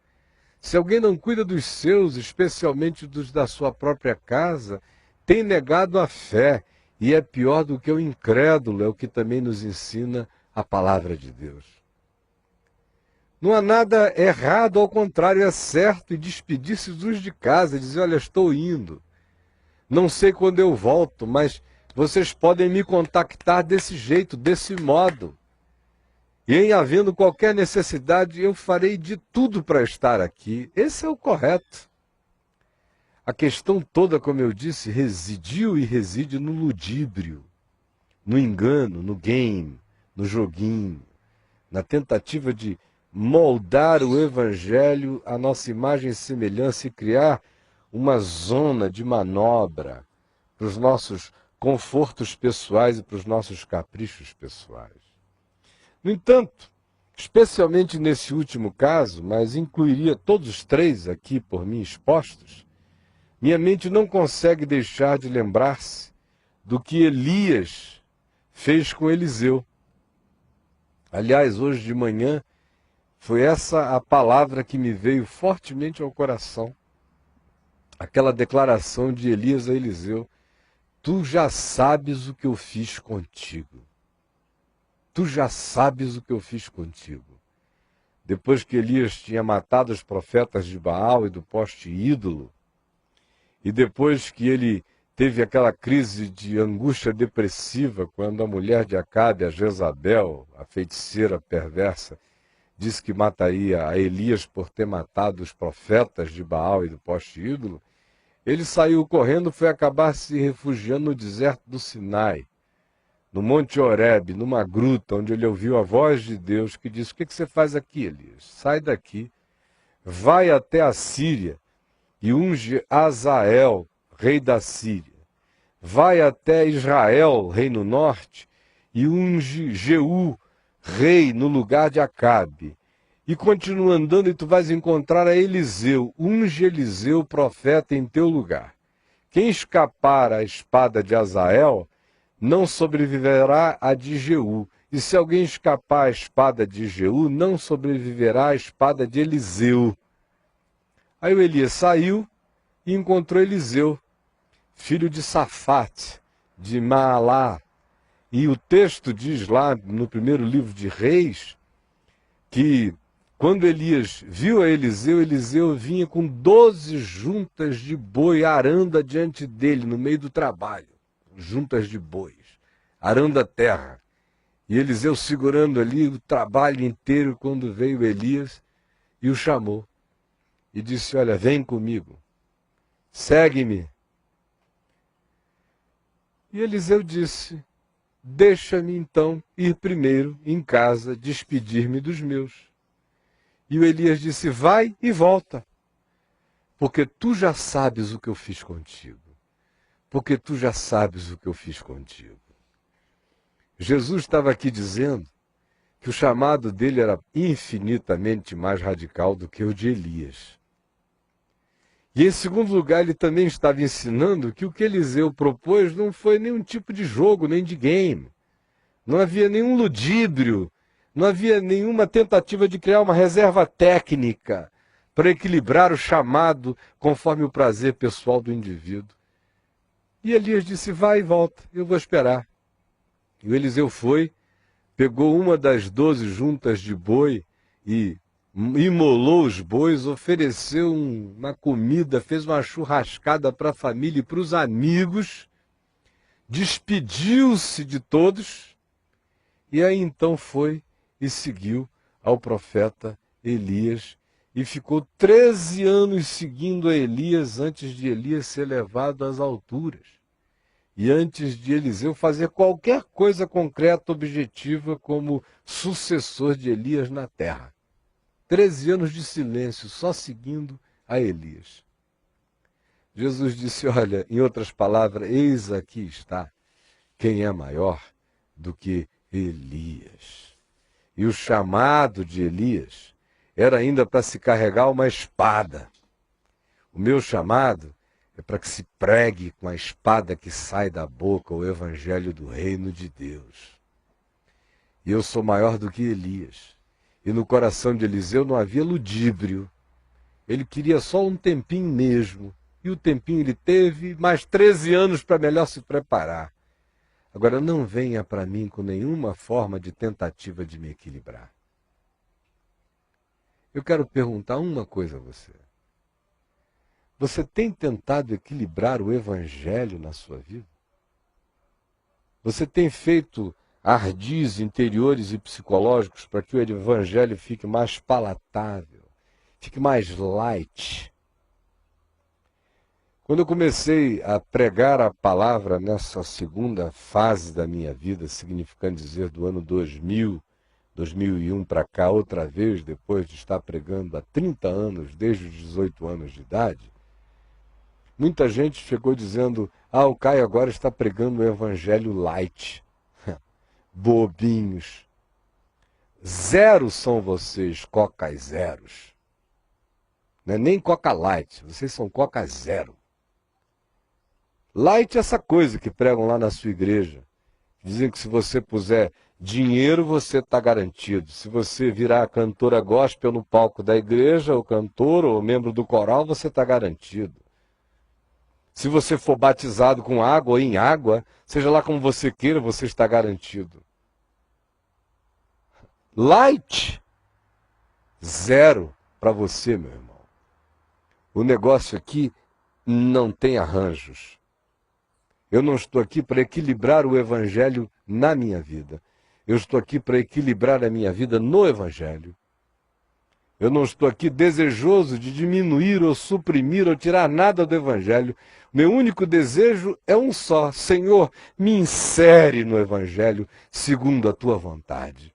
se alguém não cuida dos seus, especialmente dos da sua própria casa, tem negado a fé e é pior do que o incrédulo, é o que também nos ensina a palavra de Deus. Não há nada errado, ao contrário, é certo e despedir-se dos de casa e dizer, olha, estou indo. Não sei quando eu volto, mas vocês podem me contactar desse jeito, desse modo. E em havendo qualquer necessidade, eu farei de tudo para estar aqui. Esse é o correto. A questão toda, como eu disse, residiu e reside no ludíbrio, no engano, no game, no joguinho, na tentativa de moldar o evangelho à nossa imagem e semelhança e criar uma zona de manobra para os nossos confortos pessoais e para os nossos caprichos pessoais. No entanto, especialmente nesse último caso, mas incluiria todos os três aqui por mim expostos, minha mente não consegue deixar de lembrar-se do que Elias fez com Eliseu. Aliás, hoje de manhã, foi essa a palavra que me veio fortemente ao coração. Aquela declaração de Elias a Eliseu, tu já sabes o que eu fiz contigo. Tu já sabes o que eu fiz contigo. Depois que Elias tinha matado os profetas de Baal e do poste ídolo, e depois que ele teve aquela crise de angústia depressiva, quando a mulher de Acabe, a Jezabel, a feiticeira perversa, disse que mataria a Elias por ter matado os profetas de Baal e do poste ídolo, ele saiu correndo, foi acabar se refugiando no deserto do Sinai, no Monte Horebe, numa gruta, onde ele ouviu a voz de Deus que disse, o que você faz aqui, Elias? Sai daqui, vai até a Síria e unge Azael, rei da Síria. Vai até Israel, rei no norte, e unge Jeú, rei no lugar de Acabe. E continua andando e tu vais encontrar a Eliseu. Unge Eliseu, profeta, em teu lugar. Quem escapar à espada de Azael, não sobreviverá a de Jeú. E se alguém escapar à espada de Jeú, não sobreviverá à espada de Eliseu. Aí o Elias saiu e encontrou Eliseu, filho de Safate, de Maalá. E o texto diz lá, no primeiro livro de Reis, que quando Elias viu a Eliseu, Eliseu vinha com 12 juntas de boi arando diante dele, no meio do trabalho. Juntas de bois, arando a terra. E Eliseu segurando ali o trabalho inteiro, quando veio Elias e o chamou. E disse, olha, vem comigo, segue-me. E Eliseu disse, deixa-me então ir primeiro em casa, despedir-me dos meus. E o Elias disse, vai e volta, porque tu já sabes o que eu fiz contigo. Porque tu já sabes o que eu fiz contigo. Jesus estava aqui dizendo que o chamado dele era infinitamente mais radical do que o de Elias. E em segundo lugar, ele também estava ensinando que o que Eliseu propôs não foi nenhum tipo de jogo, nem de game. Não havia nenhum ludíbrio, não havia nenhuma tentativa de criar uma reserva técnica para equilibrar o chamado conforme o prazer pessoal do indivíduo. E Elias disse, vai e volta, eu vou esperar. E o Eliseu foi, pegou uma das 12 juntas de boi e imolou os bois, ofereceu uma comida, fez uma churrascada para a família e para os amigos, despediu-se de todos, e aí então foi e seguiu ao profeta Elias, e ficou 13 anos seguindo a Elias antes de Elias ser levado às alturas. E antes de Eliseu fazer qualquer coisa concreta, objetiva, como sucessor de Elias na terra. 13 anos de silêncio, só seguindo a Elias. Jesus disse, olha, em outras palavras, eis aqui está quem é maior do que Elias. E o chamado de Elias era ainda para se carregar uma espada. O meu chamado é para que se pregue com a espada que sai da boca o evangelho do reino de Deus. E eu sou maior do que Elias. E no coração de Eliseu não havia ludíbrio. Ele queria só um tempinho mesmo. E o tempinho ele teve mais 13 anos para melhor se preparar. Agora não venha para mim com nenhuma forma de tentativa de me equilibrar. Eu quero perguntar uma coisa a você. Você tem tentado equilibrar o evangelho na sua vida? Você tem feito ardis interiores e psicológicos para que o evangelho fique mais palatável, fique mais light? Quando eu comecei a pregar a palavra nessa segunda fase da minha vida, significando dizer do ano 2000, 2001 para cá, outra vez, depois de estar pregando há 30 anos, desde os 18 anos de idade, muita gente chegou dizendo, o Caio agora está pregando o evangelho light. Bobinhos. Zero são vocês, cocas zeros. Não é nem coca light, vocês são coca zero. Light é essa coisa que pregam lá na sua igreja. Dizem que se você puser dinheiro, você está garantido. Se você virar a cantora gospel no palco da igreja, ou cantor, ou membro do coral, você está garantido. Se você for batizado com água ou em água, seja lá como você queira, você está garantido. Light, zero para você, meu irmão. O negócio aqui não tem arranjos. Eu não estou aqui para equilibrar o evangelho na minha vida. Eu estou aqui para equilibrar a minha vida no evangelho. Eu não estou aqui desejoso de diminuir ou suprimir ou tirar nada do evangelho. Meu único desejo é um só. Senhor, me insere no evangelho segundo a tua vontade.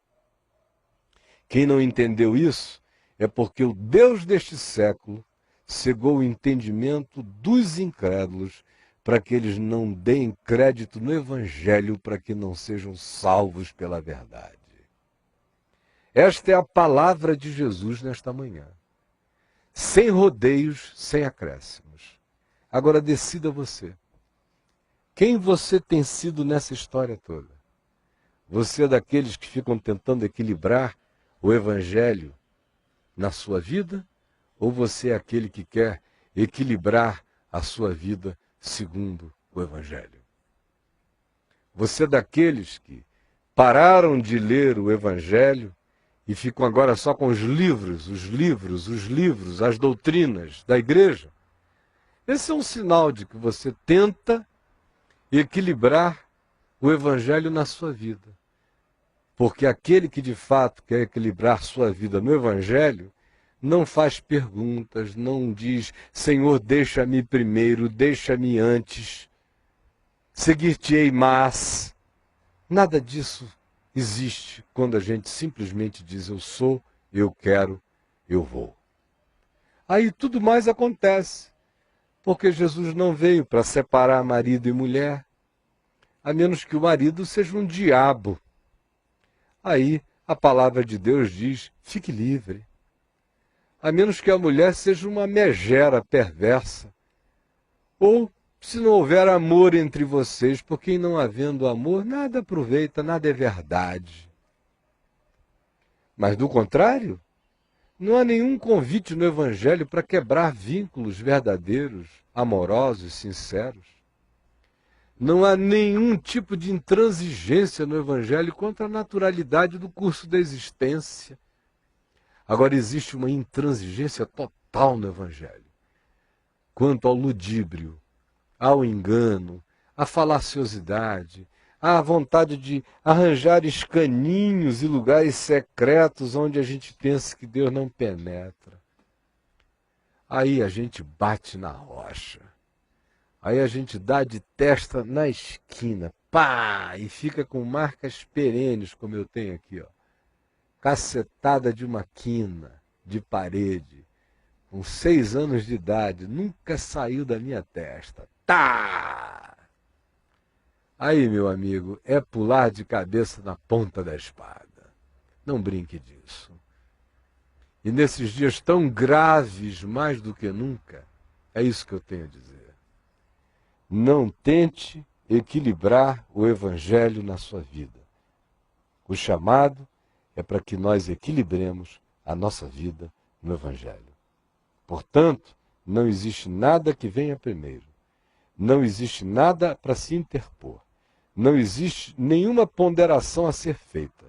Quem não entendeu isso é porque o Deus deste século cegou o entendimento dos incrédulos para que eles não deem crédito no evangelho, para que não sejam salvos pela verdade. Esta é a palavra de Jesus nesta manhã. Sem rodeios, sem acréscimos. Agora decida você. Quem você tem sido nessa história toda? Você é daqueles que ficam tentando equilibrar o evangelho na sua vida? Ou você é aquele que quer equilibrar a sua vida segundo o evangelho? Você é daqueles que pararam de ler o evangelho e ficam agora só com os livros, as doutrinas da igreja? Esse é um sinal de que você tenta equilibrar o evangelho na sua vida. Porque aquele que de fato quer equilibrar sua vida no evangelho, não faz perguntas, não diz, Senhor, deixa-me primeiro, deixa-me antes, seguir-te-ei mas. Nada disso existe quando a gente simplesmente diz, eu sou, eu quero, eu vou. Aí tudo mais acontece, porque Jesus não veio para separar marido e mulher, a menos que o marido seja um diabo. Aí A palavra de Deus diz, fique livre. A menos que a mulher seja uma megera perversa. Ou, se não houver amor entre vocês, porque em não havendo amor, nada aproveita, nada é verdade. Mas, do contrário, não há nenhum convite no Evangelho para quebrar vínculos verdadeiros, amorosos, sinceros. Não há nenhum tipo de intransigência no Evangelho contra a naturalidade do curso da existência. Agora, existe uma intransigência total no Evangelho quanto ao ludíbrio, ao engano, à falaciosidade, à vontade de arranjar escaninhos e lugares secretos onde a gente pensa que Deus não penetra. Aí a gente bate na rocha. Aí a gente dá de testa na esquina, pá, e fica com marcas perenes, como eu tenho aqui, ó. Cacetada de uma quina, de parede, com 6 anos de idade, nunca saiu da minha testa. Tá! Aí, meu amigo, é pular de cabeça na ponta da espada. Não brinque disso. E nesses dias tão graves, mais do que nunca, é isso que eu tenho a dizer. Não tente equilibrar o Evangelho na sua vida. O chamado é para que nós equilibremos a nossa vida no Evangelho. Portanto, não existe nada que venha primeiro. Não existe nada para se interpor. Não existe nenhuma ponderação a ser feita.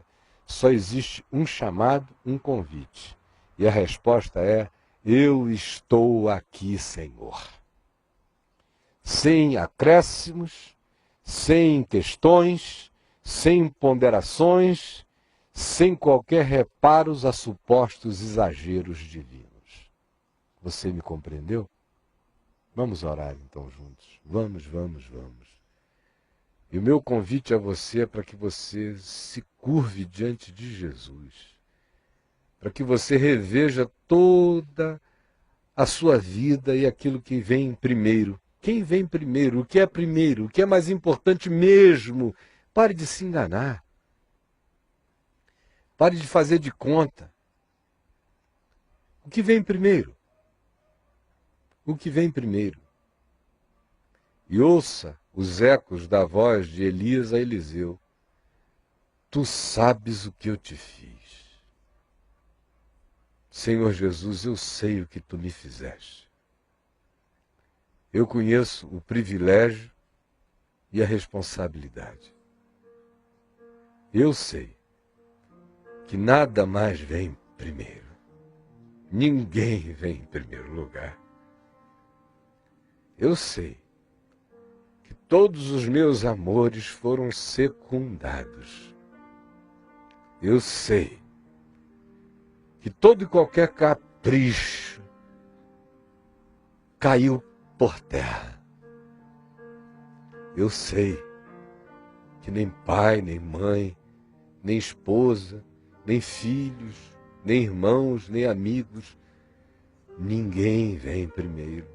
Só existe um chamado, um convite. E a resposta é, eu estou aqui, Senhor. Sem acréscimos, sem questões, sem ponderações, sem qualquer reparos a supostos exageros divinos. Você me compreendeu? Vamos orar então juntos. Vamos. E o meu convite a você é para que você se curve diante de Jesus. Para que você reveja toda a sua vida e aquilo que vem primeiro. Quem vem primeiro? O que é primeiro? O que é mais importante mesmo? Pare de se enganar. Pare de fazer de conta. O que vem primeiro? O que vem primeiro? E ouça os ecos da voz de Elias a Eliseu. Tu sabes o que eu te fiz. Senhor Jesus, eu sei o que tu me fizeste. Eu conheço o privilégio e a responsabilidade. Eu sei que nada mais vem primeiro. Ninguém vem em primeiro lugar. Eu sei que todos os meus amores foram secundados. Eu sei que todo e qualquer capricho caiu por terra. Eu sei que nem pai, nem mãe, nem esposa, nem filhos, nem irmãos, nem amigos, ninguém vem primeiro.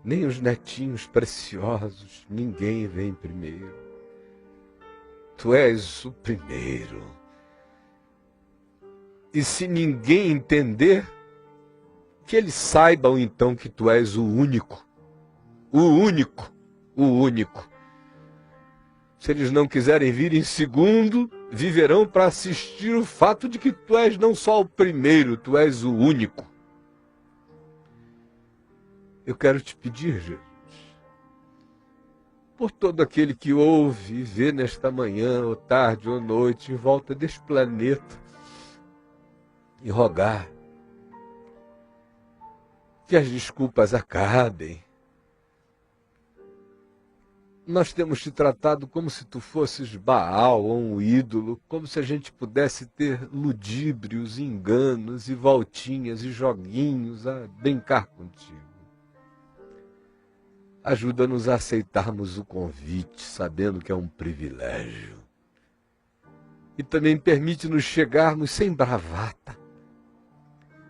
Nem os netinhos preciosos, ninguém vem primeiro. Tu és o primeiro. E se ninguém entender, que eles saibam então que tu és o único. O único. O único. Se eles não quiserem vir em segundo, viverão para assistir o fato de que tu és não só o primeiro, tu és o único. Eu quero te pedir, Jesus, por todo aquele que ouve e vê nesta manhã, ou tarde, ou noite, em volta deste planeta, e rogar que as desculpas acabem. Nós temos te tratado como se tu fosses Baal ou um ídolo, como se a gente pudesse ter ludíbrios, enganos e voltinhas e joguinhos a brincar contigo. Ajuda-nos a aceitarmos o convite, sabendo que é um privilégio. E também permite-nos chegarmos sem bravata,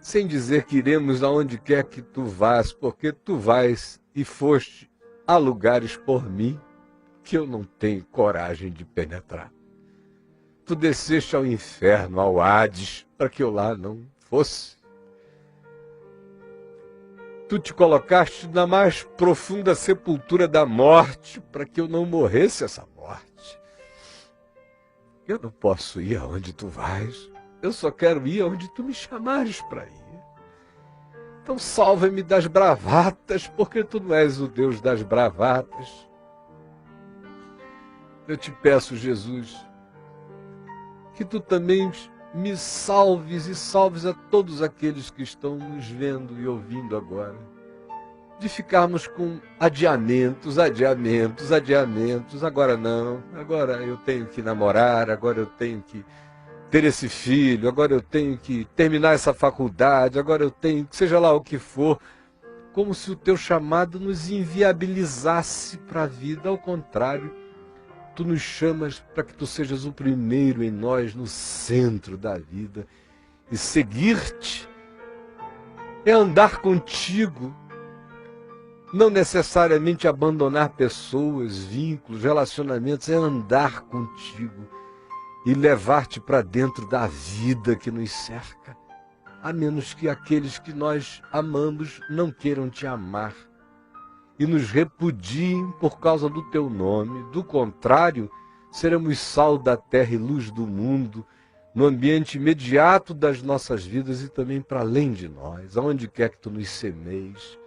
sem dizer que iremos aonde quer que tu vás, porque tu vais e foste a lugares por mim que eu não tenho coragem de penetrar. Tu desceste ao inferno, ao Hades, para que eu lá não fosse. Tu te colocaste na mais profunda sepultura da morte, para que eu não morresse essa morte. Eu não posso ir aonde tu vais. Eu só quero ir aonde tu me chamares para ir. Então salva-me das bravatas, porque tu não és o Deus das bravatas. Eu te peço, Jesus, que tu também me salves e salves a todos aqueles que estão nos vendo e ouvindo agora, de ficarmos com adiamentos, agora não, agora eu tenho que namorar, agora eu tenho que ter esse filho, agora eu tenho que terminar essa faculdade, agora eu tenho que, seja lá o que for, como se o teu chamado nos inviabilizasse para a vida. Ao contrário, tu nos chamas para que tu sejas o primeiro em nós, no centro da vida. E seguir-te é andar contigo, não necessariamente abandonar pessoas, vínculos, relacionamentos, é andar contigo e levar-te para dentro da vida que nos cerca, a menos que aqueles que nós amamos não queiram te amar e nos repudiem por causa do teu nome. Do contrário, seremos sal da terra e luz do mundo, no ambiente imediato das nossas vidas e também para além de nós, aonde quer que tu nos semeis.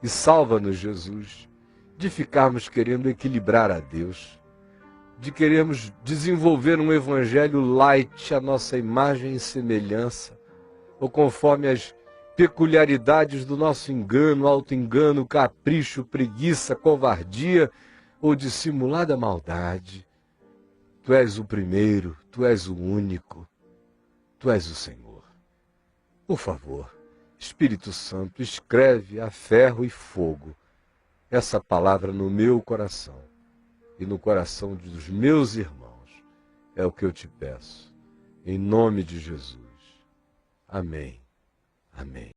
E salva-nos, Jesus, de ficarmos querendo equilibrar a Deus, de querermos desenvolver um evangelho light, a nossa imagem e semelhança, ou conforme as peculiaridades do nosso engano, auto-engano, capricho, preguiça, covardia ou dissimulada maldade. Tu és o primeiro, tu és o único, tu és o Senhor. Por favor, Espírito Santo, escreve a ferro e fogo essa palavra no meu coração e no coração dos meus irmãos. É o que eu te peço, em nome de Jesus. Amém. Amém.